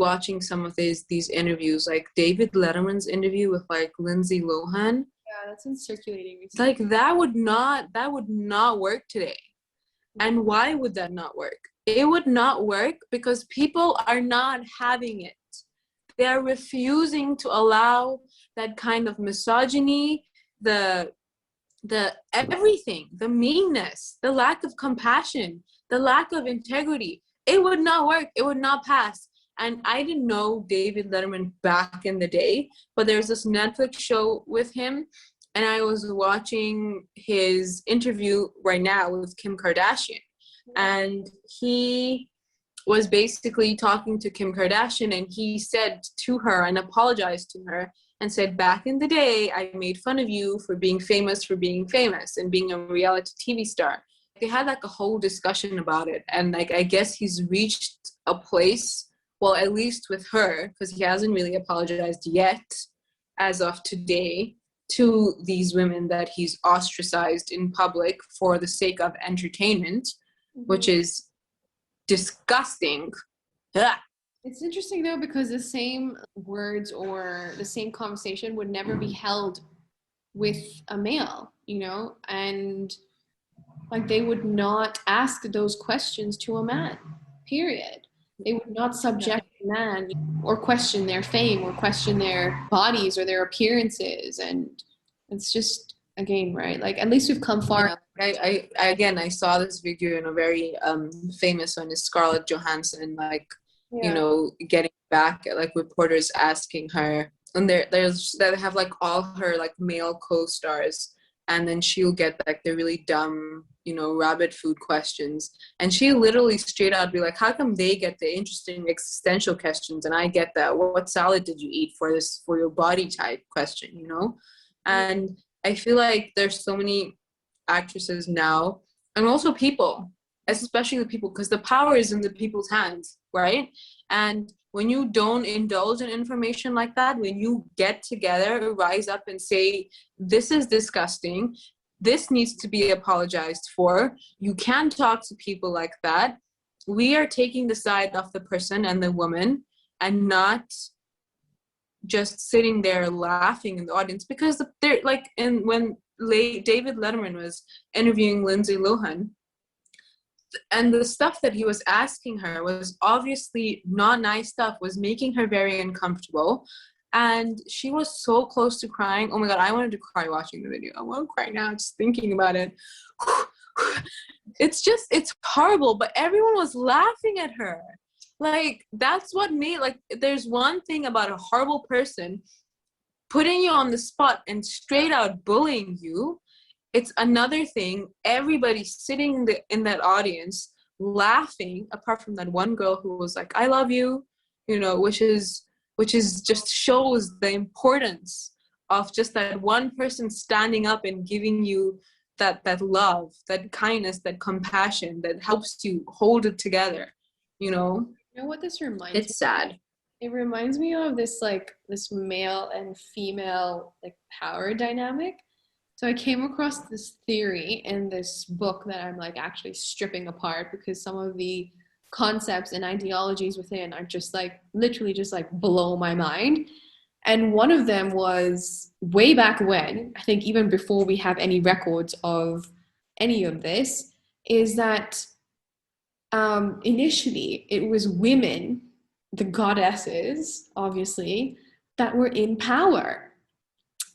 watching some of these interviews, like David Letterman's interview with like Lindsay Lohan. Yeah, that's been circulating recently. Like that would not work today. And why would that not work? It would not work because people are not having it. They are refusing to allow that kind of misogyny, the everything, the meanness, the lack of compassion, the lack of integrity. It would not work. It would not pass. And I didn't know David Letterman back in the day, but there's this Netflix show with him, and I was watching his interview right now with Kim Kardashian. And he was basically talking to Kim Kardashian, and he said to her and apologized to her and said, back in the day, I made fun of you for being famous and being a reality TV star. They had like a whole discussion about it. And like, I guess he's reached a place, well, at least with her, because he hasn't really apologized yet as of today to these women that he's ostracized in public for the sake of entertainment, which is disgusting. Ugh. It's interesting though, because the same words or the same conversation would never be held with a male, you know, and like they would not ask those questions to a man, period. They would not subject a man or question their fame or question their bodies or their appearances. And it's just, again, right? Like, at least we've come far. Yeah, I saw this video in a very famous one, is Scarlett Johansson, like, you know, getting back at like reporters asking her, and there's they have like all her like male co-stars, and then she'll get like the really dumb, you know, rabbit food questions, and she literally straight out be like, how come they get the interesting existential questions and I get that what salad did you eat for your body type question, you know? And I feel like there's so many actresses now, and also people, especially the people, because the power is in the people's hands, right? And when you don't indulge in information like that, when you get together, rise up and say, this is disgusting, this needs to be apologized for, you can't talk to people like that, we are taking the side of the person and the woman and not just sitting there laughing in the audience. Because they're like, and when David Letterman was interviewing Lindsay Lohan, and the stuff that he was asking her was obviously not nice stuff, was making her very uncomfortable, and she was so close to crying. Oh my god, I wanted to cry watching the video. I want to cry now just thinking about it. It's horrible, but everyone was laughing at her. Like, that's what made, like, there's one thing about a horrible person putting you on the spot and straight out bullying you. It's another thing, everybody sitting in that audience laughing, apart from that one girl who was like, I love you, you know, which is just shows the importance of just that one person standing up and giving you that love, that kindness, that compassion that helps you hold it together, you know? You know what this reminds me? It's sad. It reminds me of this male and female like power dynamic. So I came across this theory in this book that I'm like actually stripping apart, because some of the concepts and ideologies within are just like literally just like blow my mind. And one of them was way back when, I think even before we have any records of any of this, is that initially it was women, the goddesses, obviously, that were in power.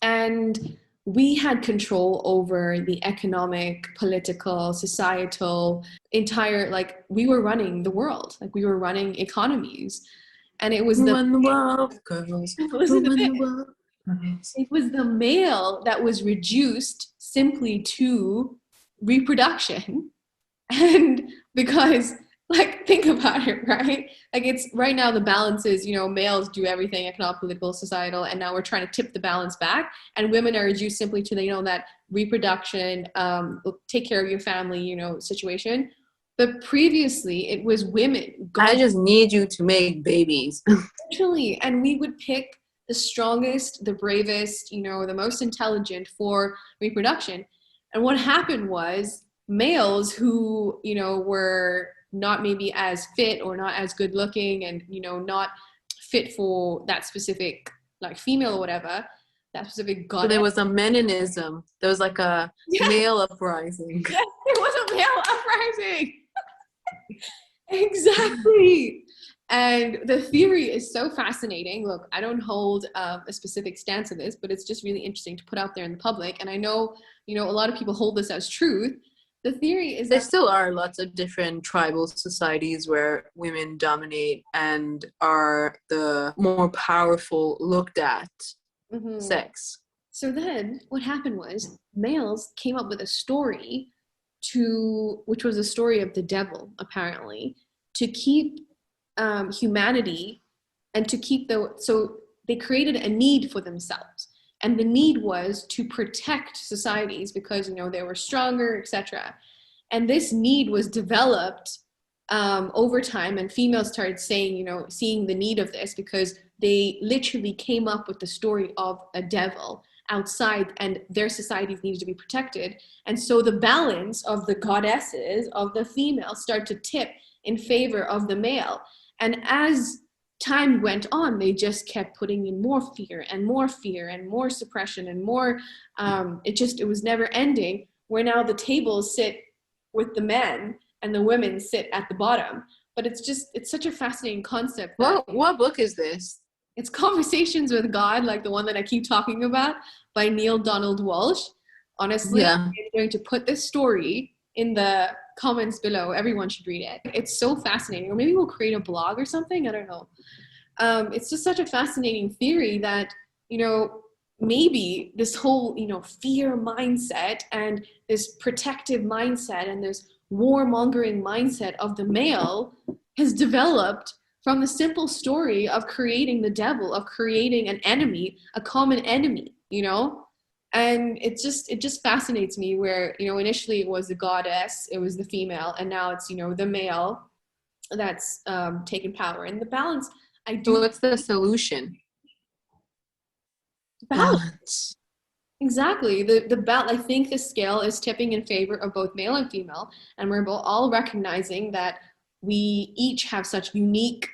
And we had control over the economic, political, societal, entire, like, we were running the world. Like, we were running economies. And it was it was the male that was reduced simply to reproduction. And because, like, think about it, right? Like, it's right now the balance is, you know, males do everything, economic, political, societal, and now we're trying to tip the balance back, and women are reduced simply to the, you know, that reproduction, take care of your family, you know, situation. But previously it was women. I just need you to make babies. Literally, and we would pick the strongest, the bravest, you know, the most intelligent for reproduction. And what happened was males who, you know, were not maybe as fit or not as good looking and, you know, not fit for that specific like female or whatever, that specific goddess. So there was a meninism. There was like a male uprising. Yes, there was a male uprising. Exactly. And the theory is so fascinating. Look, I don't hold a specific stance on this, but it's just really interesting to put out there in the public. And I know, a lot of people hold this as truth. The theory is there still are lots of different tribal societies where women dominate and are the more powerful looked at sex. So then what happened was males came up with a story which was a story of the devil, apparently, to keep humanity and to keep so they created a need for themselves. And the need was to protect societies because, they were stronger, etc. And this need was developed over time, and females started saying, seeing the need of this because they literally came up with the story of a devil outside and their societies needed to be protected. And so the balance of the goddesses, of the female, started to tip in favor of the male. And as time went on, they just kept putting in more fear and more suppression and more, it was never ending, where now the tables sit with the men and the women sit at the bottom. But it's such a fascinating concept. What book is this? It's Conversations with God, like the one that I keep talking about, by Neil Donald Walsh. Honestly, I'm going to put this story in the comments below. Everyone should read it. It's so fascinating. Or maybe we'll create a blog or something. I don't know. It's just such a fascinating theory that, maybe this whole, fear mindset and this protective mindset and this warmongering mindset of the male has developed from the simple story of creating the devil, of creating an enemy, a common enemy, And it just fascinates me where, initially it was the goddess, it was the female, and now it's, the male that's taken power. And the balance, So what's the solution? Balance. Exactly. I think the scale is tipping in favor of both male and female, and we're all recognizing that we each have such unique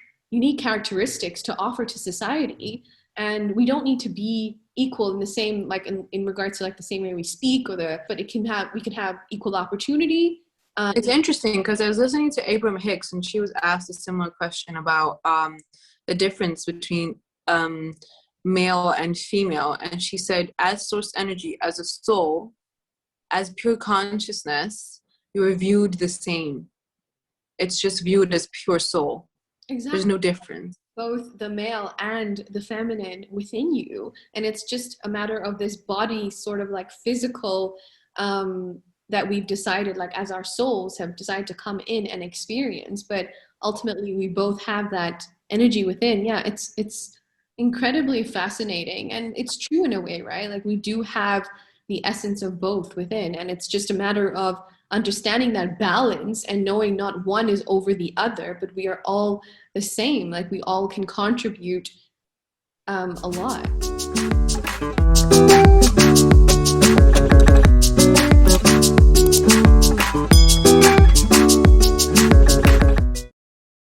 characteristics to offer to society, and we don't need to be equal in the same, like in regards to like the same way we speak but we can have equal opportunity. It's interesting because I was listening to Abraham Hicks and she was asked a similar question about the difference between male and female, and she said, as source energy, as a soul, as pure consciousness, you are viewed the same. It's just viewed as pure soul. Exactly. There's no difference. Both the male and the feminine within you, and it's just a matter of this body sort of like physical that we've decided, like as our souls have decided to come in and experience, but ultimately we both have that energy within. It's incredibly fascinating, and it's true in a way, right? Like we do have the essence of both within, and it's just a matter of understanding that balance and knowing not one is over the other, but we are all the same. Like we all can contribute a lot.